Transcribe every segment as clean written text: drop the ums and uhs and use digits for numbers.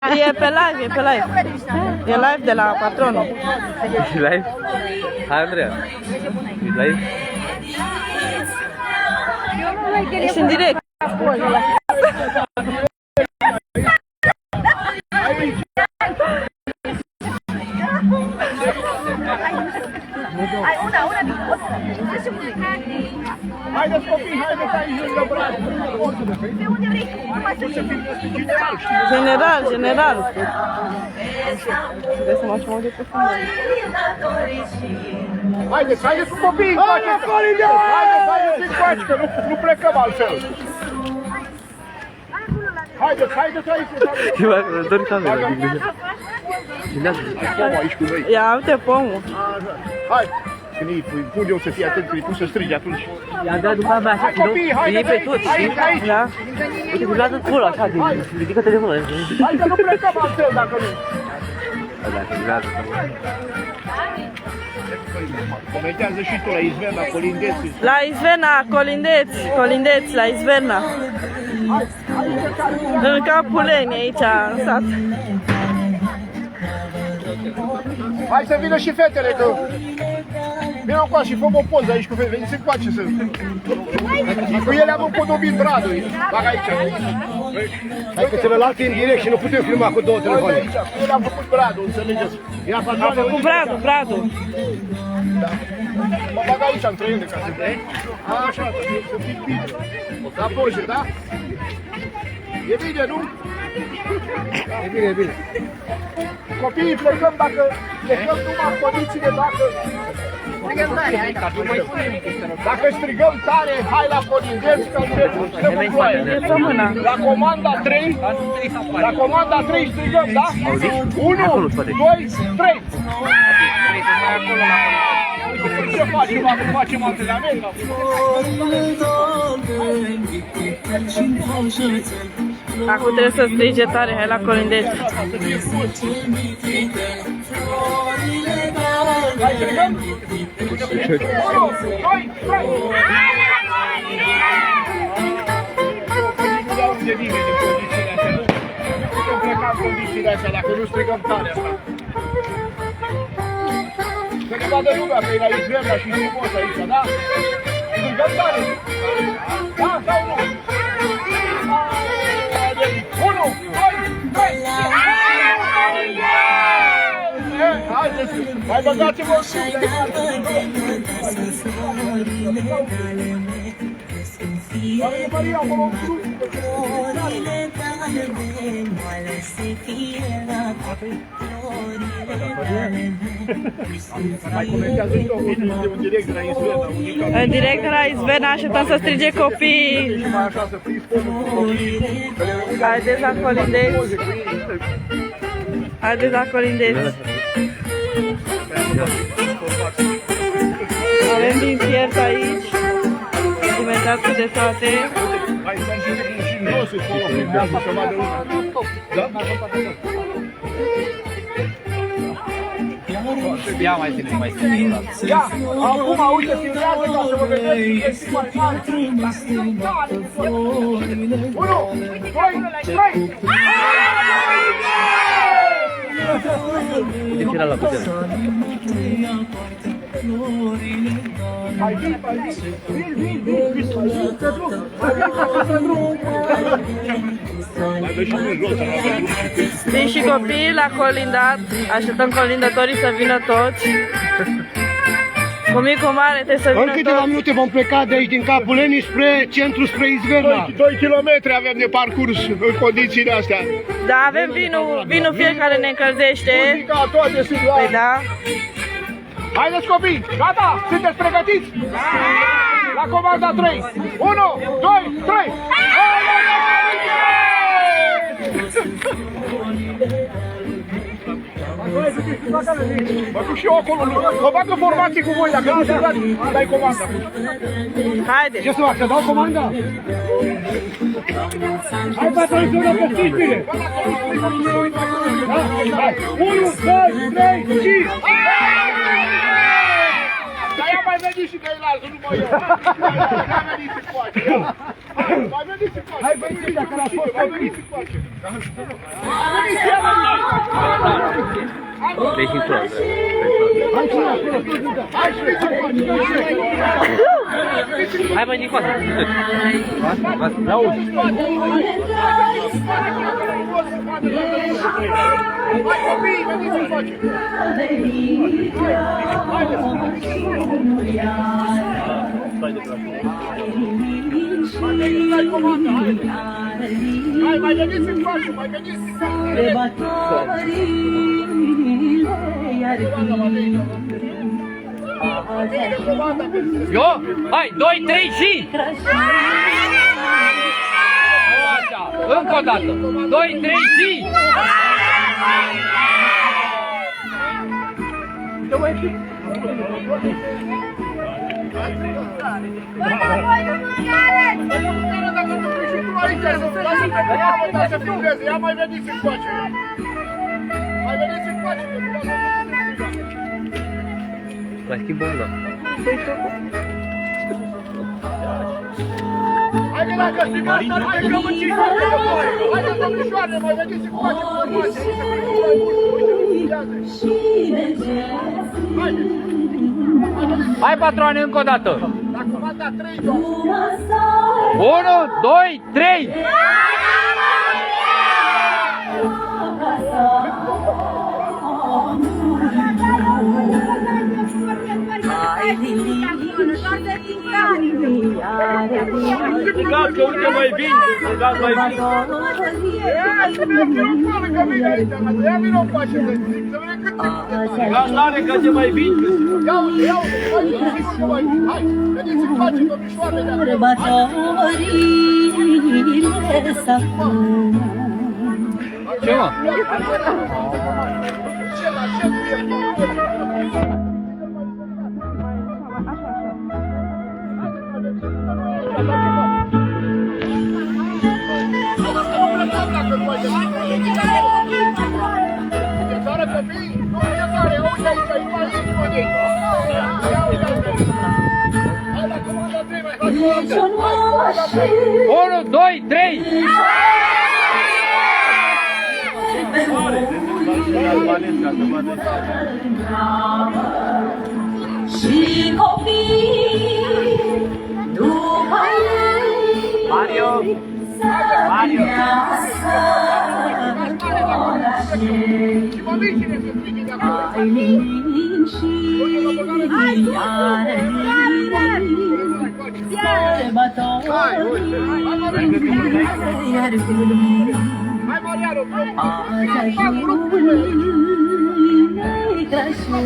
E pe live, e pe live. E live de la patronul. E live? Hai, Andreea. E live? Ești în direct. Haideți copii, haideți aici lângă braț. De unde vrei tu? General, general. Vrei să mă așa de pe fundal. Haideți, haideți cu copiii încoace. Haideți încoace, că nu plecăm altfel. Haideți aici. Dă-mi camera. Aici cu noi. Ia uite pomul. Hai. Când îi pun eu să fie atent, când îi pun să strige atunci. I-a dat după mea așa, îi iei pe toți, știi? Da? Uite, îi lasă pula așa, ridică telefonul. Hai că nu plecăm altfel dacă nu. Dacă îi lasă, Comentează și tu la Izverna, Colindeți. La Izverna, Colindeți, la Izverna. În Capuleni, aici, în sat. Hai să vină și fetele, că... Vină încoace și făm o poză aici cu fetele, veniți încoace să... Cu ele am împodobit bradul, bag aici. Hai că celălalt e în direct și nu putem filma cu două telefoane. Aici, cu ele am făcut bradul, înțelegeți? A făcut Bradu. Da. Mă bag aici, între ele, ca să vei. Așa, să fii bine. La poze, da? E bine, nu? E bine, e bine. Copiii plecăm dacă plecăm numai în condițiile dacă... Dacă strigăm tare, hai la Colindeți, că stăm în ploaie. La comanda 3, la comanda 3 strigăm, da? 1, 2, 3. Ce facem acum? Facem antrenament? Acum trebuie să strige tare, hai la Colindeți. Hai, strigăm? 1, 2, 3. De nimeni din condițiile astea, nu? Putem pleca în condițiile astea, dacă nu strigăm tare asta. Să ne vadă lumea că e la Izverna și frumos aici, da? Strigăm tare! Da sau nu? 1, 2, 3! Haideți! Mai băgați-vă în sine! Maria, acolo în sus! Mai comentează și un video în direct de la Izverna. În direct de la Izverna, așteptăm să strige copiii. Mai așa să priți pomul cu copiii. Haideți la Colindeți. Haideți la Colindeți. Avem din fiert aici. Alimentații de toate. Hai să încercăm și noi să filmează să vadă lumea. Da? Ia mai ține, mai ține. Ia, acum, uite, filmează ca să vă vedeți și mai mare. 1, 2, 3! De ce era la putere? Hai, vin! Vin și copiii la colindat. Așteptăm colindătorii să vină toți. Cu mic, cu mare, trebuie să vină În câteva minute vom pleca de aici din Capuleni spre centru, spre Izverna. 2 km avem de parcurs în condițiile astea. Da, avem vinul fiecare ne încălzește. Muzica, toate sunt la... Păi da. Haideți copii, gata? Sunteți pregătiți? La comanda 3. 1, 2, 3! Mă duc și eu acolo, mă bagă formații cu voi, dacă nu știu, dai comanda. Haide. Ce să fac, să dau comanda? Hai, patronii, să ură pe 5 bine! 1, 2, 3, 5! Dar ia mai veni și ceilalți, nu mai eu. Mai veniți în coace. Mai veniți în coace. Hai veniți dacă l-a fost. Mai veniți în coace. Deci în curs. Hai mai din coasă. Hai copii, veniți în coace. Hai, mai veniți în coace, mai veniți. Eu? Hai, 2, 3 și! Așa, încă o dată. 2, 3 și! Ia mai veniți în coace. Mai veniți în coace. Mai schimbăm, da. Haide la căstimar, hai că mă cică de voi. Haide, domnișoare, mai veniți în coace. Hai, patroane, încă o dată. La comanda 3, doar. 1, 2, 3! Strigați că uite mai bine, strigați mai bine. Să vedem că nu poate că vine aici, ia vină în coace, să vedem cât timp. Strigați tare că ce mai bine. Ia uite, ia uite, hai, veniți în coace, domnișoare, de acolo. Ce mă? Unu, doi, trei! Și copii după ei Mario! Mario! ai liniști și sărbători iar vin azi ajung Crăciun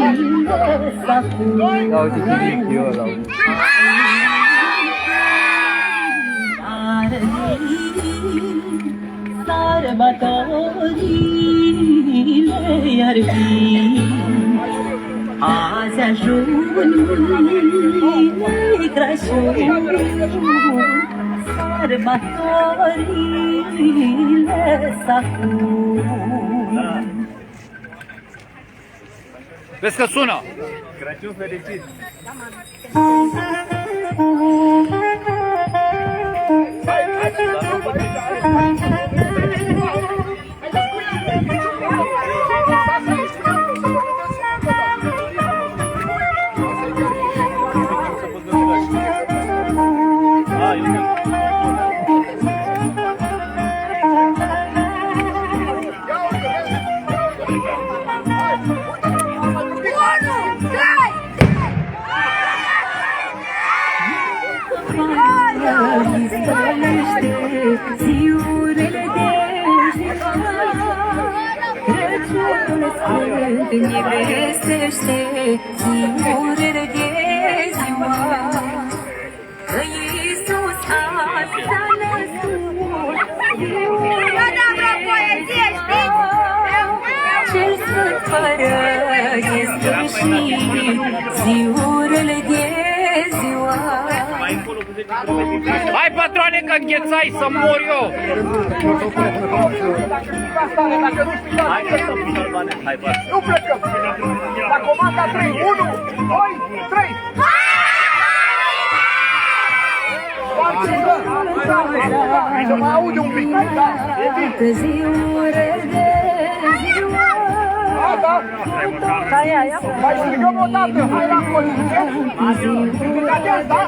sărbători s-a făcut. Ia uite ce mic eu ăla. Sărbătorile iar vin azi ajung Crăciun sărbătorile s-a făcut. Vezi că sună! Crăciun fericit! Ziurele de Crăciunul sfânt ne vestește, ziurele de ziua că Iisus azi s-a născut. Cel sfânt fără de sfârșit, ziurele de ziua Hai, patroane, că înghețai să mor eu! Nu plecăm! La comanda 3, 1, 2, 3! Să mai aude un pic, da, e bine. Mai strigăm o dată, hai la Colindești, brigadești, da?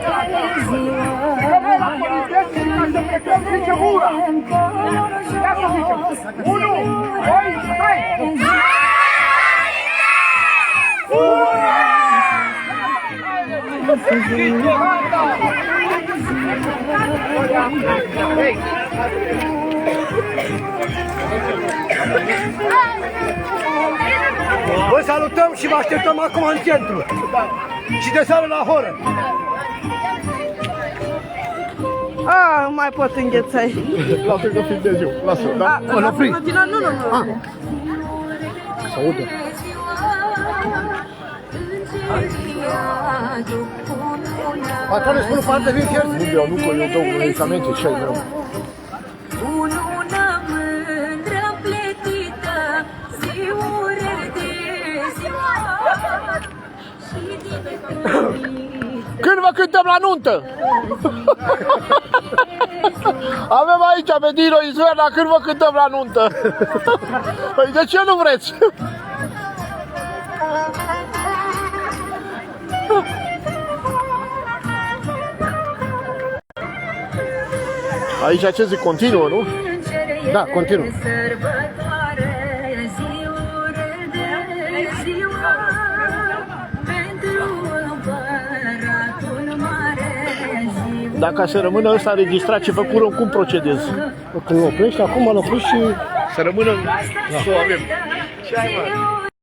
Strigăm hai la Colindești și ca să plecăm, zicem ura! Ia să zicem, 1, 2, 3! Ura! Vă salutăm și vă așteptăm acum în centru. Și de seară la horă. Ah, nu mai pot înghețai. Lasă că filmez eu. Lasă, da? Nu, nu. Să audă. Patrone, spune parte din fier. Nu beau, nu, că eu dau medicamente, ce ai meu. Când vă cântăm la nuntă? Avem aici pe Dino Izverna, când vă cântăm la nuntă? Păi de ce nu vreți? Aici ce zic, continuă, nu? Da, continuă. Dacă se rămână ăsta înregistrat ce făcură, cum procedezi? Când oprești, acum îl oprești și... Să rămână, să o avem. Ce ai, mă?